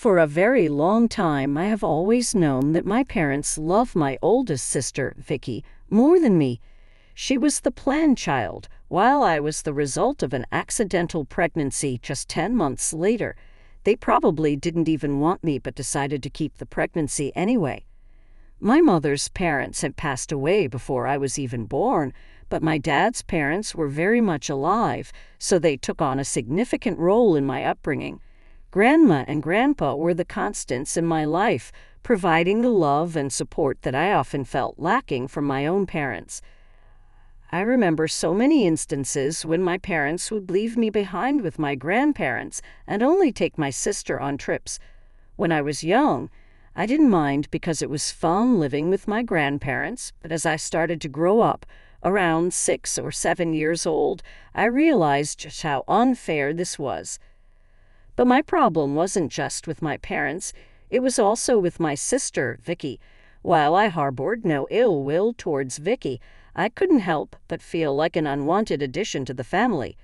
For a very long time, I have always known that my parents love my oldest sister, Vicky, more than me. She was the planned child, while I was the result of an accidental pregnancy just 10 months later. They probably didn't even want me but decided to keep the pregnancy anyway. My mother's parents had passed away before I was even born, but my dad's parents were very much alive, so they took on a significant role in my upbringing. Grandma and Grandpa were the constants in my life, providing the love and support that I often felt lacking from my own parents. I remember so many instances when my parents would leave me behind with my grandparents and only take my sister on trips. When I was young, I didn't mind because it was fun living with my grandparents, but as I started to grow up, around 6 or 7 years old, I realized just how unfair this was. But my problem wasn't just with my parents, it was also with my sister, Vicky. While I harbored no ill will towards Vicky, I couldn't help but feel like an unwanted addition to the family.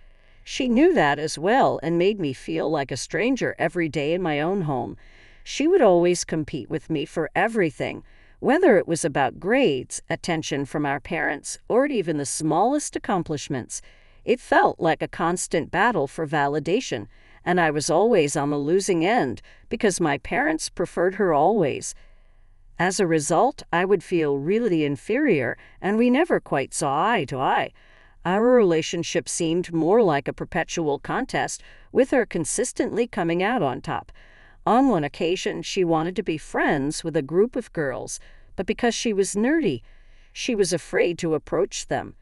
She knew that as well and made me feel like a stranger every day in my own home. She would always compete with me for everything, whether it was about grades, attention from our parents, or even the smallest accomplishments. It felt like a constant battle for validation, and I was always on the losing end because my parents preferred her always. As a result, I would feel really inferior, and we never quite saw eye to eye. Our relationship seemed more like a perpetual contest, with her consistently coming out on top. On one occasion, she wanted to be friends with a group of girls, but because she was nerdy, she was afraid to approach them.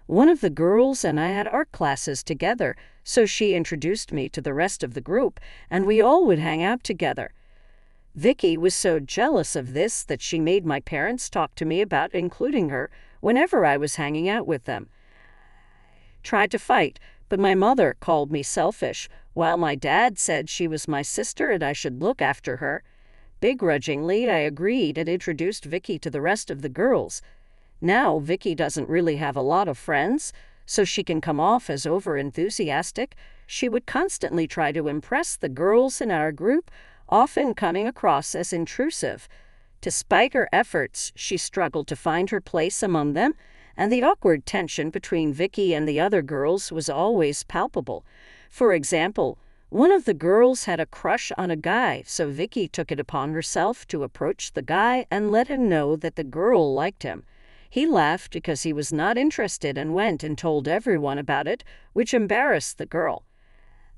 One of the girls and I had art classes together, so she introduced me to the rest of the group, and we all would hang out together. Vicky was so jealous of this that she made my parents talk to me about including her whenever I was hanging out with them. Tried to fight, but my mother called me selfish, while my dad said she was my sister and I should look after her. Begrudgingly, I agreed and introduced Vicky to the rest of the girls. Now, Vicky doesn't really have a lot of friends, so she can come off as over-enthusiastic. She would constantly try to impress the girls in our group, often coming across as intrusive. Despite her efforts, she struggled to find her place among them, and the awkward tension between Vicky and the other girls was always palpable. For example, one of the girls had a crush on a guy, so Vicky took it upon herself to approach the guy and let him know that the girl liked him. He laughed because he was not interested and went and told everyone about it, which embarrassed the girl.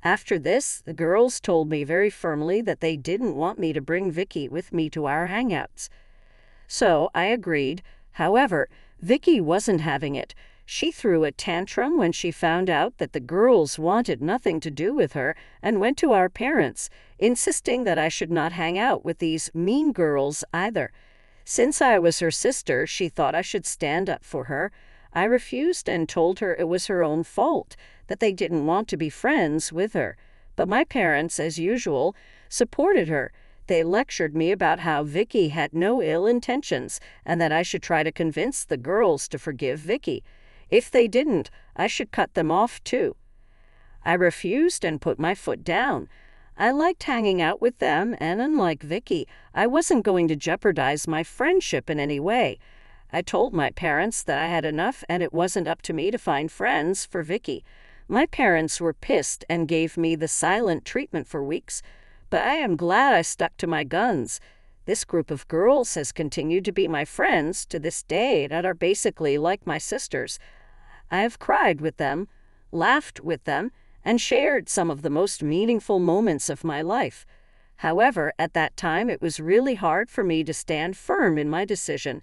After this, the girls told me very firmly that they didn't want me to bring Vicky with me to our hangouts. So I agreed. However, Vicky wasn't having it. She threw a tantrum when she found out that the girls wanted nothing to do with her and went to our parents, insisting that I should not hang out with these mean girls either. Since I was her sister, she thought I should stand up for her. I refused and told her it was her own fault, that they didn't want to be friends with her. But my parents, as usual, supported her. They lectured me about how Vicky had no ill intentions and that I should try to convince the girls to forgive Vicky. If they didn't, I should cut them off too. I refused and put my foot down. I liked hanging out with them, and unlike Vicky, I wasn't going to jeopardize my friendship in any way. I told my parents that I had enough and it wasn't up to me to find friends for Vicky. My parents were pissed and gave me the silent treatment for weeks, but I am glad I stuck to my guns. This group of girls has continued to be my friends to this day and are basically like my sisters. I have cried with them, laughed with them, and shared some of the most meaningful moments of my life. However, at that time it was really hard for me to stand firm in my decision.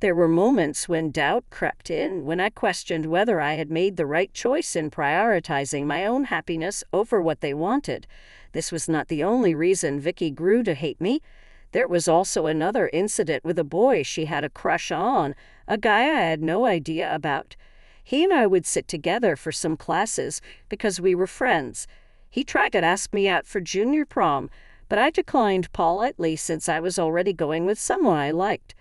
There were moments when doubt crept in, when I questioned whether I had made the right choice in prioritizing my own happiness over what they wanted. This was not the only reason Vicky grew to hate me. There was also another incident with a boy she had a crush on, a guy I had no idea about. He and I would sit together for some classes because we were friends. He tried to ask me out for junior prom, but I declined politely since I was already going with someone I liked.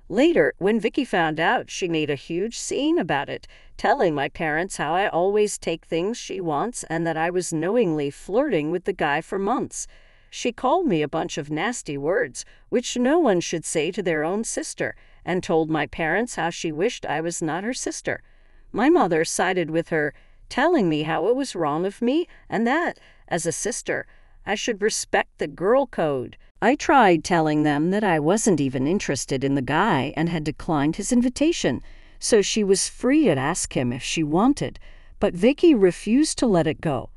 Later, when Vicky found out, she made a huge scene about it, telling my parents how I always take things she wants and that I was knowingly flirting with the guy for months. she called me a bunch of nasty words, which no one should say to their own sister, and told my parents how she wished I was not her sister. My mother sided with her, telling me how it was wrong of me and that, as a sister, I should respect the girl code. I tried telling them that I wasn't even interested in the guy and had declined his invitation, so she was free to ask him if she wanted, but Vicky refused to let it go.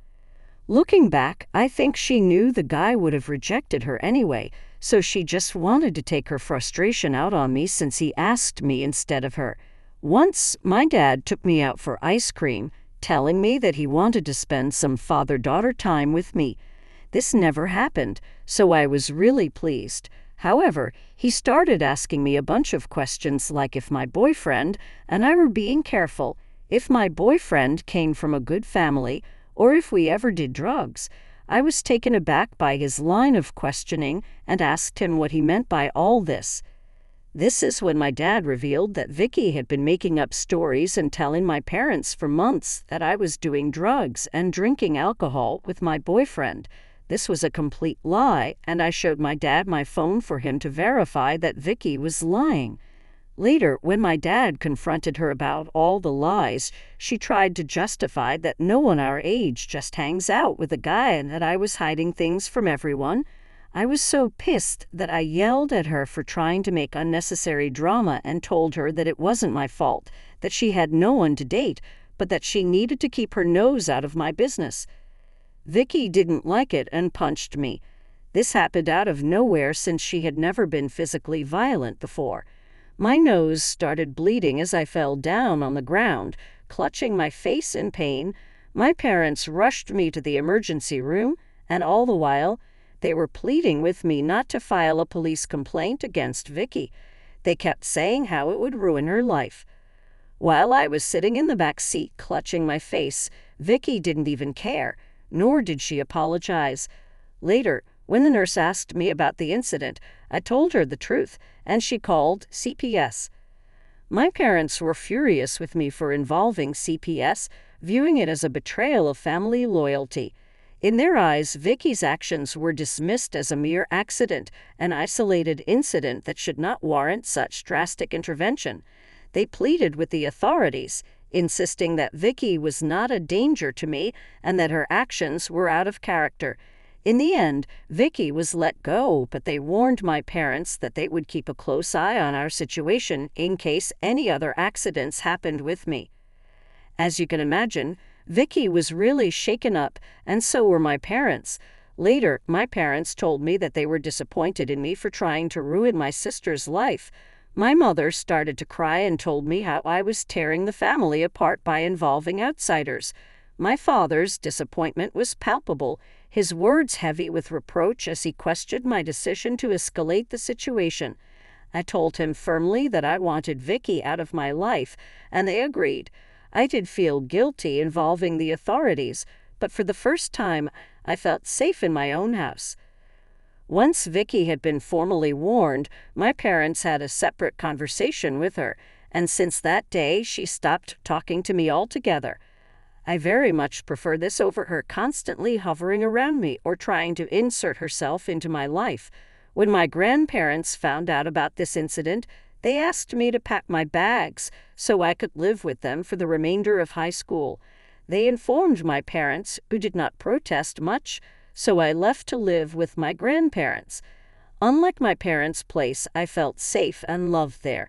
Looking back, I think she knew the guy would have rejected her anyway, so she just wanted to take her frustration out on me since he asked me instead of her. Once, my dad took me out for ice cream, telling me that he wanted to spend some father-daughter time with me. This never happened, so I was really pleased. However, he started asking me a bunch of questions like if my boyfriend and I were being careful, if my boyfriend came from a good family, or if we ever did drugs. I was taken aback by his line of questioning and asked him what he meant by all this. This is when my dad revealed that Vicky had been making up stories and telling my parents for months that I was doing drugs and drinking alcohol with my boyfriend. This was a complete lie, and I showed my dad my phone for him to verify that Vicky was lying. Later, when my dad confronted her about all the lies, she tried to justify that no one our age just hangs out with a guy and that I was hiding things from everyone. I was so pissed that I yelled at her for trying to make unnecessary drama and told her that it wasn't my fault, that she had no one to date, but that she needed to keep her nose out of my business. Vicky didn't like it and punched me. This happened out of nowhere since she had never been physically violent before. My nose started bleeding as I fell down on the ground, clutching my face in pain. My parents rushed me to the emergency room, and all the while, they were pleading with me not to file a police complaint against Vicky. They kept saying how it would ruin her life. While I was sitting in the back seat clutching my face, Vicky didn't even care, nor did she apologize. Later, when the nurse asked me about the incident, I told her the truth, and she called CPS. My parents were furious with me for involving CPS, viewing it as a betrayal of family loyalty. In their eyes, Vicky's actions were dismissed as a mere accident, an isolated incident that should not warrant such drastic intervention. They pleaded with the authorities, insisting that Vicky was not a danger to me and that her actions were out of character. In the end, Vicky was let go, but they warned my parents that they would keep a close eye on our situation in case any other accidents happened with me. As you can imagine, Vicky was really shaken up, and so were my parents. Later, my parents told me that they were disappointed in me for trying to ruin my sister's life. My mother started to cry and told me how I was tearing the family apart by involving outsiders. My father's disappointment was palpable, his words heavy with reproach as he questioned my decision to escalate the situation. I told him firmly that I wanted Vicky out of my life, and they agreed. I did feel guilty involving the authorities, but for the first time, I felt safe in my own house. Once Vicky had been formally warned, my parents had a separate conversation with her, and since that day, she stopped talking to me altogether. I very much prefer this over her constantly hovering around me or trying to insert herself into my life. When my grandparents found out about this incident, they asked me to pack my bags so I could live with them for the remainder of high school. They informed my parents, who did not protest much, so I left to live with my grandparents. Unlike my parents' place, I felt safe and loved there.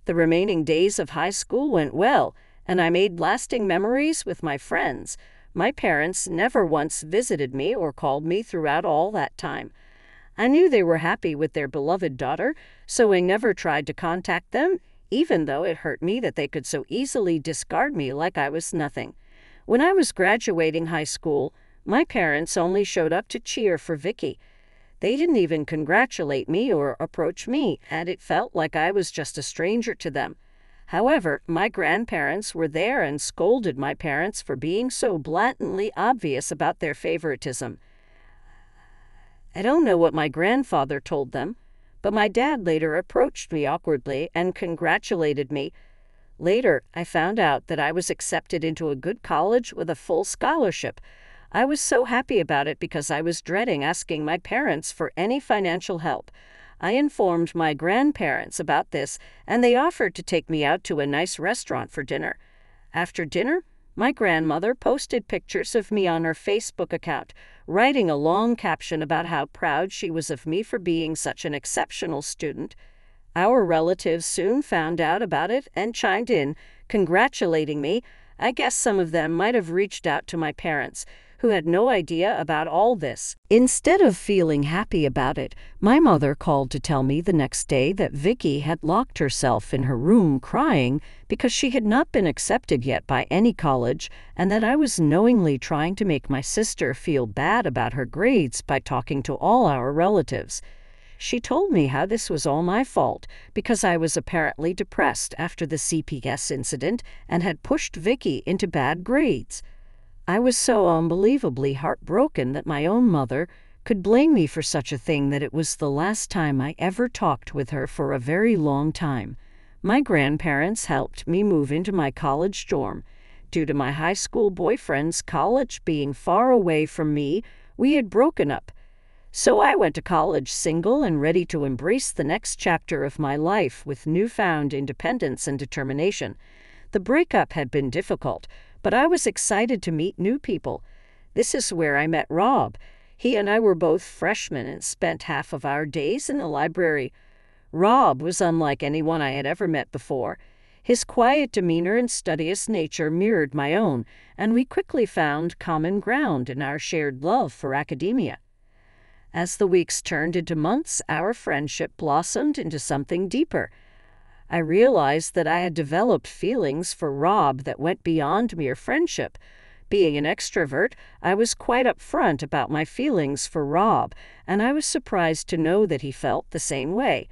The remaining days of high school went well, and I made lasting memories with my friends. My parents never once visited me or called me throughout all that time. I knew they were happy with their beloved daughter, so I never tried to contact them, even though it hurt me that they could so easily discard me like I was nothing. When I was graduating high school, my parents only showed up to cheer for Vicky. They didn't even congratulate me or approach me, and it felt like I was just a stranger to them. However, my grandparents were there and scolded my parents for being so blatantly obvious about their favoritism. I don't know what my grandfather told them, but my dad later approached me awkwardly and congratulated me. Later, I found out that I was accepted into a good college with a full scholarship. I was so happy about it because I was dreading asking my parents for any financial help. I informed my grandparents about this, and they offered to take me out to a nice restaurant for dinner. After dinner, my grandmother posted pictures of me on her Facebook account, writing a long caption about how proud she was of me for being such an exceptional student. Our relatives soon found out about it and chimed in, congratulating me. I guess some of them might have reached out to my parents, who had no idea about all this. Instead of feeling happy about it, my mother called to tell me the next day that Vicky had locked herself in her room crying because she had not been accepted yet by any college, and that I was knowingly trying to make my sister feel bad about her grades by talking to all our relatives. She told me how this was all my fault because I was apparently depressed after the CPS incident and had pushed Vicky into bad grades. I was so unbelievably heartbroken that my own mother could blame me for such a thing that it was the last time I ever talked with her for a very long time. My grandparents helped me move into my college dorm. Due to my high school boyfriend's college being far away from me, we had broken up. So I went to college single and ready to embrace the next chapter of my life with newfound independence and determination. The breakup had been difficult, but I was excited to meet new people. This is where I met Rob. He and I were both freshmen and spent half of our days in the library. Rob was unlike anyone I had ever met before. His quiet demeanor and studious nature mirrored my own, and we quickly found common ground in our shared love for academia. As the weeks turned into months, our friendship blossomed into something deeper. I realized that I had developed feelings for Rob that went beyond mere friendship. Being an extrovert, I was quite upfront about my feelings for Rob, and I was surprised to know that he felt the same way.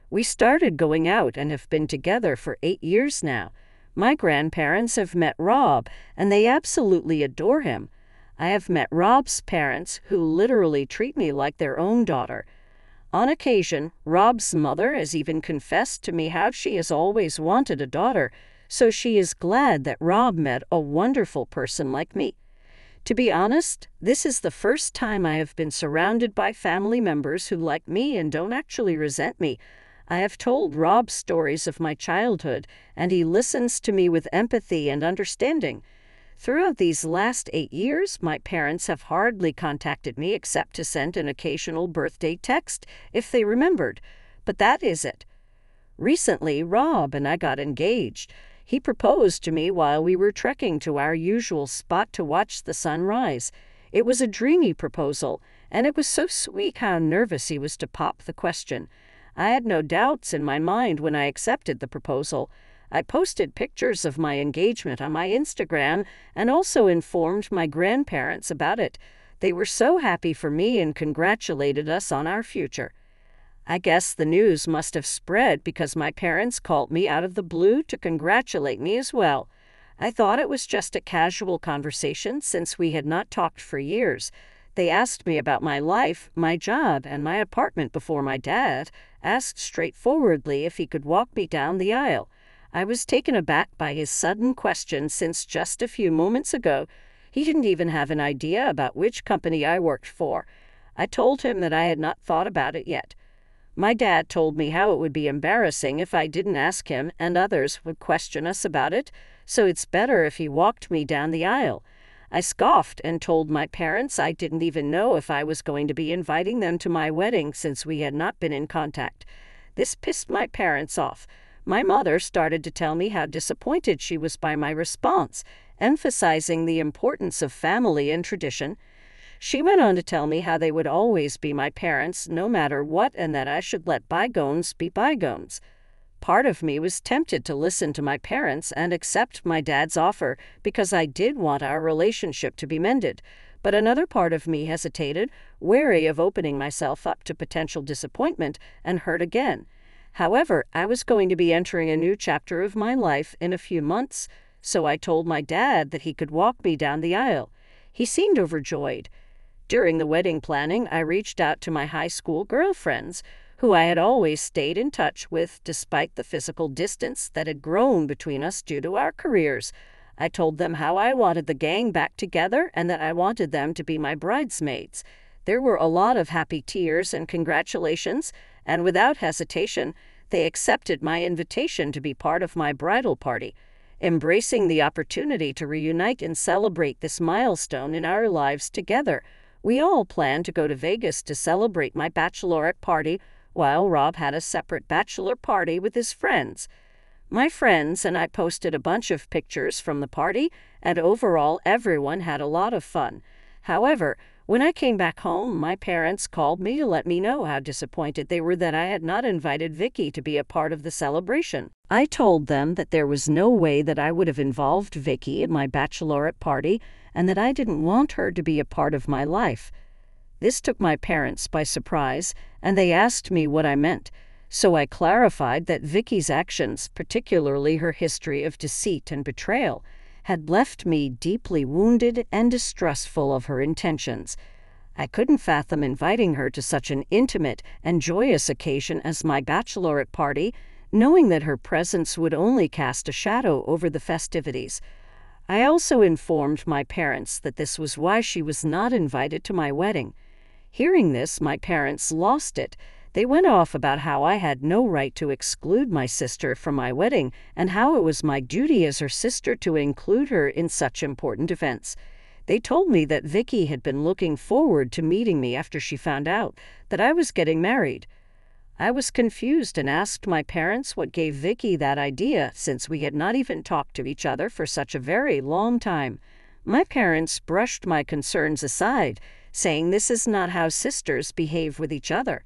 We started going out and have been together for 8 years now. My grandparents have met Rob, and they absolutely adore him. I have met Rob's parents, who literally treat me like their own daughter. On occasion, Rob's mother has even confessed to me how she has always wanted a daughter, so she is glad that Rob met a wonderful person like me. To be honest, this is the first time I have been surrounded by family members who like me and don't actually resent me. I have told Rob stories of my childhood, and he listens to me with empathy and understanding. Throughout these last 8 years, my parents have hardly contacted me except to send an occasional birthday text if they remembered, but that is it. Recently, Rob and I got engaged. He proposed to me while we were trekking to our usual spot to watch the sunrise. It was a dreamy proposal, and it was so sweet how nervous he was to pop the question. I had no doubts in my mind when I accepted the proposal. I posted pictures of my engagement on my Instagram and also informed my grandparents about it. They were so happy for me and congratulated us on our future. I guess the news must have spread because my parents called me out of the blue to congratulate me as well. I thought it was just a casual conversation since we had not talked for years. They asked me about my life, my job, and my apartment before my dad asked straightforwardly if he could walk me down the aisle. I was taken aback by his sudden question since just a few moments ago he didn't even have an idea about which company I worked for. I told him that I had not thought about it yet. My dad told me how it would be embarrassing if I didn't ask him and others would question us about it, so it's better if he walked me down the aisle. I scoffed and told my parents I didn't even know if I was going to be inviting them to my wedding since we had not been in contact. This pissed my parents off. My mother started to tell me how disappointed she was by my response, emphasizing the importance of family and tradition. She went on to tell me how they would always be my parents no matter what and that I should let bygones be bygones. Part of me was tempted to listen to my parents and accept my dad's offer because I did want our relationship to be mended, but another part of me hesitated, wary of opening myself up to potential disappointment and hurt again. However, I was going to be entering a new chapter of my life in a few months, so I told my dad that he could walk me down the aisle. He seemed overjoyed. During the wedding planning, I reached out to my high school girlfriends, who I had always stayed in touch with despite the physical distance that had grown between us due to our careers. I told them how I wanted the gang back together and that I wanted them to be my bridesmaids. There were a lot of happy tears and congratulations, and without hesitation, they accepted my invitation to be part of my bridal party, embracing the opportunity to reunite and celebrate this milestone in our lives together. We all planned to go to Vegas to celebrate my bachelorette party, while Rob had a separate bachelor party with his friends. My friends and I posted a bunch of pictures from the party, and overall everyone had a lot of fun. However, when I came back home, my parents called me to let me know how disappointed they were that I had not invited Vicky to be a part of the celebration. I told them that there was no way that I would have involved Vicky in my bachelorette party and that I didn't want her to be a part of my life. This took my parents by surprise, and they asked me what I meant. So I clarified that Vicky's actions, particularly her history of deceit and betrayal, had left me deeply wounded and distrustful of her intentions. I couldn't fathom inviting her to such an intimate and joyous occasion as my bachelorette party, knowing that her presence would only cast a shadow over the festivities. I also informed my parents that this was why she was not invited to my wedding. Hearing this, my parents lost it. They went off about how I had no right to exclude my sister from my wedding and how it was my duty as her sister to include her in such important events. They told me that Vicky had been looking forward to meeting me after she found out that I was getting married. I was confused and asked my parents what gave Vicky that idea, since we had not even talked to each other for such a very long time. My parents brushed my concerns aside, saying this is not how sisters behave with each other.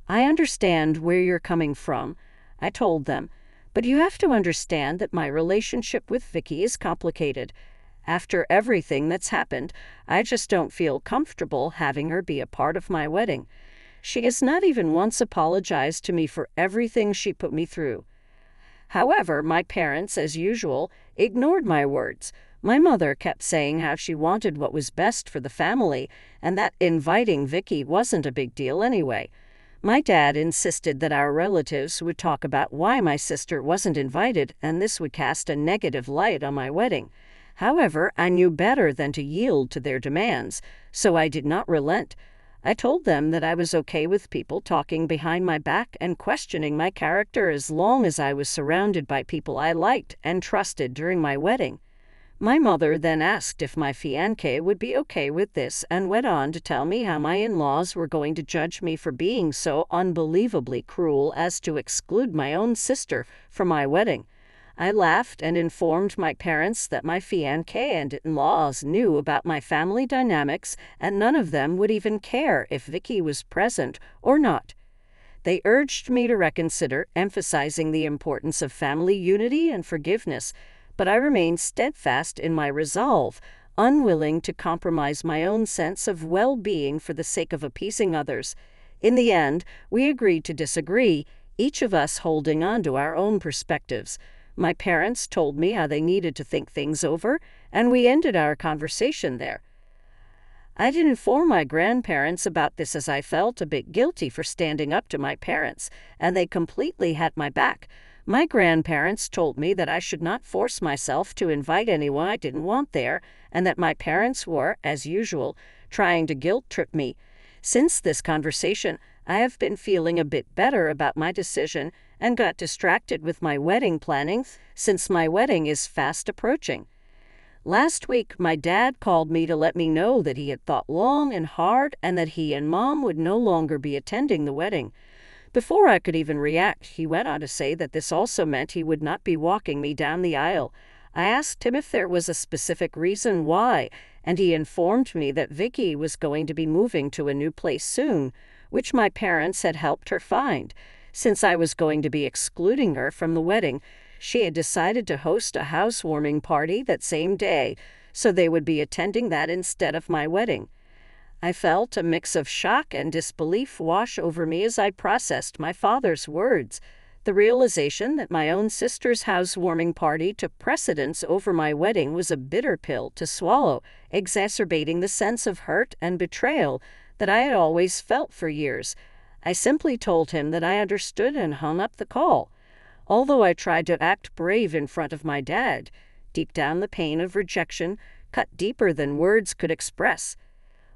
I understand where you're coming from, I told them, but you have to understand that my relationship with Vicky is complicated. After everything that's happened, I just don't feel comfortable having her be a part of my wedding. She has not even once apologized to me for everything she put me through. However, my parents, as usual, ignored my words. My mother kept saying how she wanted what was best for the family and that inviting Vicky wasn't a big deal anyway. My dad insisted that our relatives would talk about why my sister wasn't invited, and this would cast a negative light on my wedding. However, I knew better than to yield to their demands, so I did not relent. I told them that I was okay with people talking behind my back and questioning my character as long as I was surrounded by people I liked and trusted during my wedding. My mother then asked if my fiancé would be okay with this and went on to tell me how my in-laws were going to judge me for being so unbelievably cruel as to exclude my own sister from my wedding. I laughed and informed my parents that my fiancé and in-laws knew about my family dynamics and none of them would even care if Vicky was present or not. They urged me to reconsider, emphasizing the importance of family unity and forgiveness, but I remained steadfast in my resolve, unwilling to compromise my own sense of well-being for the sake of appeasing others. In the end, we agreed to disagree, each of us holding on to our own perspectives. My parents told me how they needed to think things over, and we ended our conversation there. I didn't inform my grandparents about this as I felt a bit guilty for standing up to my parents, and they completely had my back. My grandparents told me that I should not force myself to invite anyone I didn't want there, and that my parents were, as usual, trying to guilt-trip me. Since this conversation, I have been feeling a bit better about my decision and got distracted with my wedding planning since my wedding is fast approaching. Last week, my dad called me to let me know that he had thought long and hard and that he and Mom would no longer be attending the wedding. Before I could even react, he went on to say that this also meant he would not be walking me down the aisle. I asked him if there was a specific reason why, and he informed me that Vicky was going to be moving to a new place soon, which my parents had helped her find. Since I was going to be excluding her from the wedding, she had decided to host a housewarming party that same day, so they would be attending that instead of my wedding. I felt a mix of shock and disbelief wash over me as I processed my father's words. The realization that my own sister's housewarming party took precedence over my wedding was a bitter pill to swallow, exacerbating the sense of hurt and betrayal that I had always felt for years. I simply told him that I understood and hung up the call. Although I tried to act brave in front of my dad, deep down the pain of rejection cut deeper than words could express.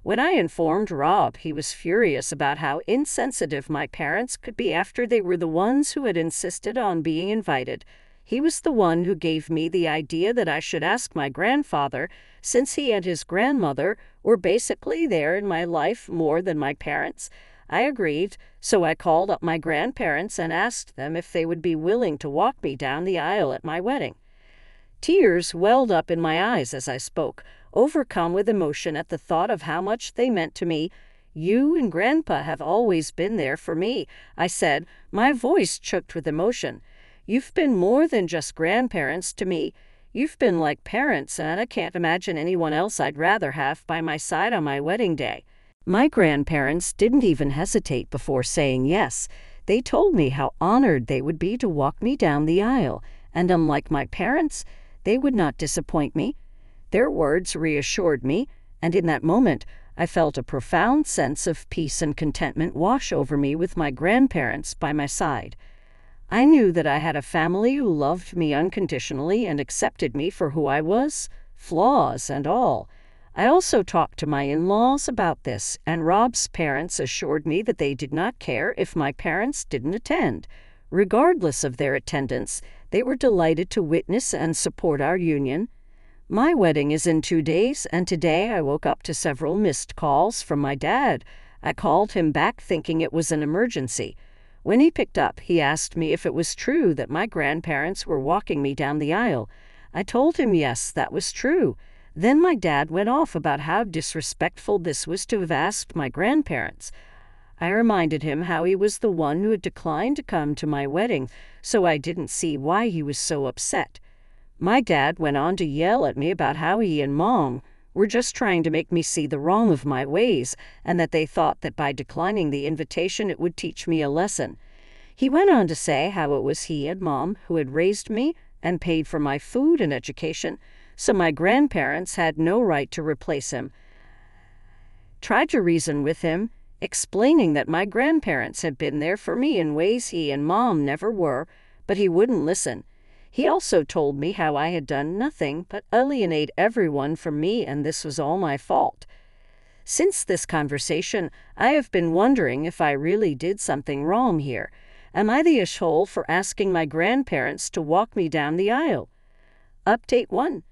When I informed Rob, he was furious about how insensitive my parents could be after they were the ones who had insisted on being invited. He was the one who gave me the idea that I should ask my grandfather, since he and his grandmother were basically there in my life more than my parents. I agreed, so I called up my grandparents and asked them if they would be willing to walk me down the aisle at my wedding. Tears welled up in my eyes as I spoke, overcome with emotion at the thought of how much they meant to me. "You and Grandpa have always been there for me," I said, my voice choked with emotion. "You've been more than just grandparents to me. You've been like parents, and I can't imagine anyone else I'd rather have by my side on my wedding day." My grandparents didn't even hesitate before saying yes. They told me how honored they would be to walk me down the aisle, and unlike my parents, they would not disappoint me. Their words reassured me, and in that moment, I felt a profound sense of peace and contentment wash over me with my grandparents by my side. I knew that I had a family who loved me unconditionally and accepted me for who I was, flaws and all. I also talked to my in-laws about this, and Rob's parents assured me that they did not care if my parents didn't attend. Regardless of their attendance, they were delighted to witness and support our union. My wedding is in 2 days, and today I woke up to several missed calls from my dad. I called him back thinking it was an emergency. When he picked up, he asked me if it was true that my grandparents were walking me down the aisle. I told him yes, that was true. Then my dad went off about how disrespectful this was to have asked my grandparents. I reminded him how he was the one who had declined to come to my wedding, so I didn't see why he was so upset. My dad went on to yell at me about how he and Mom were just trying to make me see the wrong of my ways, and that they thought that by declining the invitation it would teach me a lesson. He went on to say how it was he and Mom who had raised me and paid for my food and education, so my grandparents had no right to replace him. Tried to reason with him, explaining that my grandparents had been there for me in ways he and Mom never were, but he wouldn't listen. He also told me how I had done nothing but alienate everyone from me, and this was all my fault. Since this conversation, I have been wondering if I really did something wrong here. Am I the asshole for asking my grandparents to walk me down the aisle? Update 1.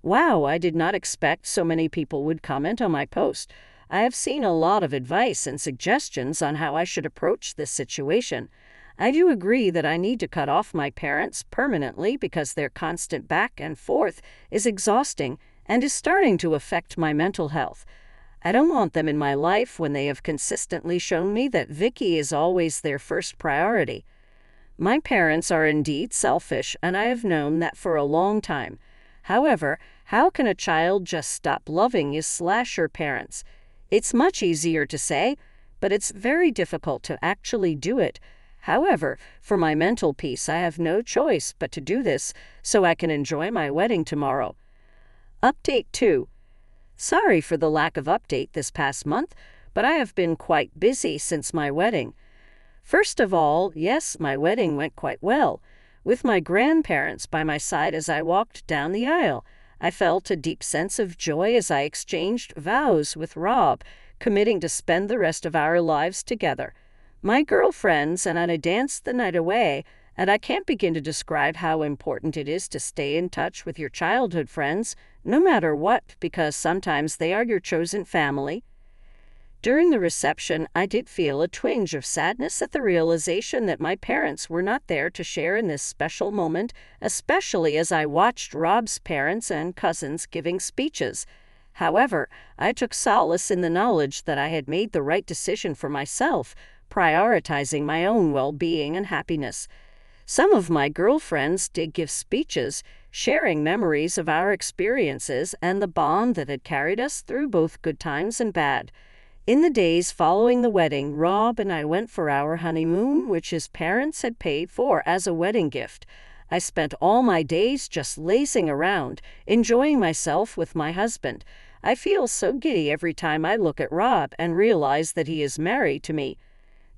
Wow, I did not expect so many people would comment on my post. I have seen a lot of advice and suggestions on how I should approach this situation. I do agree that I need to cut off my parents permanently because their constant back and forth is exhausting and is starting to affect my mental health. I don't want them in my life when they have consistently shown me that Vicky is always their first priority. My parents are indeed selfish, and I have known that for a long time. However, how can a child just stop loving his/her parents? It's much easier to say, but it's very difficult to actually do it. However, for my mental peace, I have no choice but to do this so I can enjoy my wedding tomorrow. Update 2. Sorry for the lack of update this past month, but I have been quite busy since my wedding. First of all, yes, my wedding went quite well. With my grandparents by my side as I walked down the aisle, I felt a deep sense of joy as I exchanged vows with Rob, committing to spend the rest of our lives together. My girlfriends and I danced the night away, and I can't begin to describe how important it is to stay in touch with your childhood friends, no matter what, because sometimes they are your chosen family. During the reception, I did feel a twinge of sadness at the realization that my parents were not there to share in this special moment, especially as I watched Rob's parents and cousins giving speeches. However, I took solace in the knowledge that I had made the right decision for myself, prioritizing my own well-being and happiness. Some of my girlfriends did give speeches, sharing memories of our experiences and the bond that had carried us through both good times and bad. In the days following the wedding, Rob and I went for our honeymoon, which his parents had paid for as a wedding gift. I spent all my days just lazing around, enjoying myself with my husband. I feel so giddy every time I look at Rob and realize that he is married to me.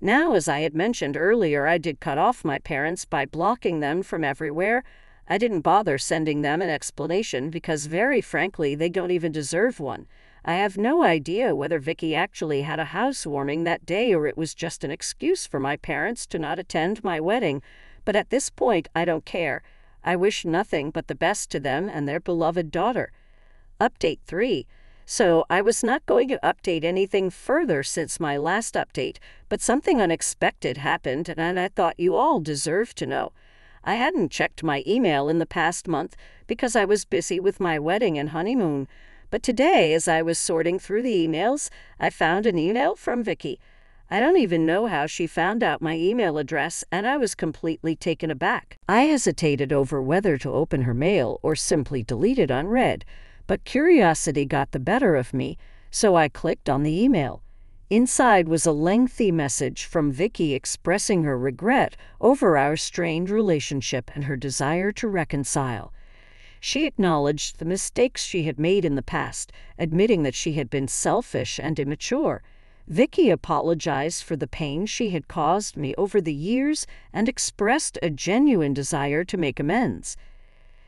Now, as I had mentioned earlier, I did cut off my parents by blocking them from everywhere. I didn't bother sending them an explanation because, very frankly, they don't even deserve one. I have no idea whether Vicky actually had a housewarming that day or it was just an excuse for my parents to not attend my wedding, but at this point I don't care. I wish nothing but the best to them and their beloved daughter. Update 3. So I was not going to update anything further since my last update, but something unexpected happened and I thought you all deserved to know. I hadn't checked my email in the past month because I was busy with my wedding and honeymoon. But today, as I was sorting through the emails, I found an email from Vicky. I don't even know how she found out my email address, and I was completely taken aback. I hesitated over whether to open her mail or simply delete it unread, but curiosity got the better of me, so I clicked on the email. Inside was a lengthy message from Vicky expressing her regret over our strained relationship and her desire to reconcile. She acknowledged the mistakes she had made in the past, admitting that she had been selfish and immature. Vicky apologized for the pain she had caused me over the years and expressed a genuine desire to make amends.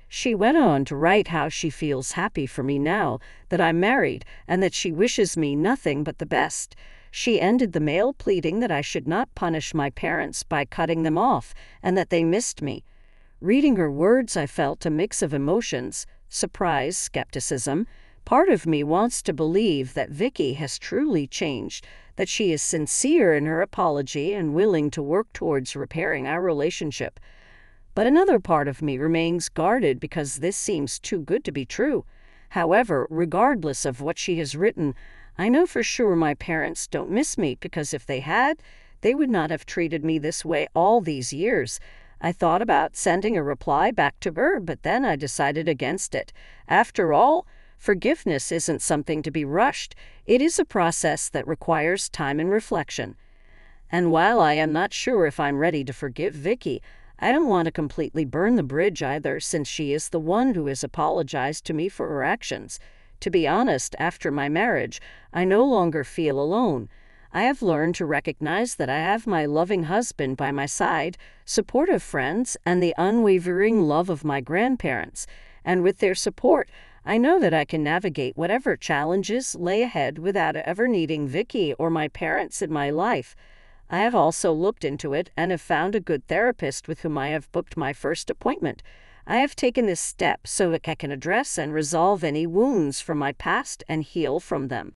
She went on to write how she feels happy for me now that I'm married and that she wishes me nothing but the best. She ended the mail pleading that I should not punish my parents by cutting them off and that they missed me. Reading her words, I felt a mix of emotions: surprise, skepticism. Part of me wants to believe that Vicky has truly changed, that she is sincere in her apology and willing to work towards repairing our relationship. But another part of me remains guarded because this seems too good to be true. However, regardless of what she has written, I know for sure my parents don't miss me, because if they had, they would not have treated me this way all these years. I thought about sending a reply back to her, but then I decided against it. After all, forgiveness isn't something to be rushed. It is a process that requires time and reflection. And while I am not sure if I'm ready to forgive Vicky, I don't want to completely burn the bridge either, since she is the one who has apologized to me for her actions. To be honest, after my marriage, I no longer feel alone. I have learned to recognize that I have my loving husband by my side, supportive friends, and the unwavering love of my grandparents. And with their support, I know that I can navigate whatever challenges lay ahead without ever needing Vicky or my parents in my life. I have also looked into it and have found a good therapist with whom I have booked my first appointment. I have taken this step so that I can address and resolve any wounds from my past and heal from them.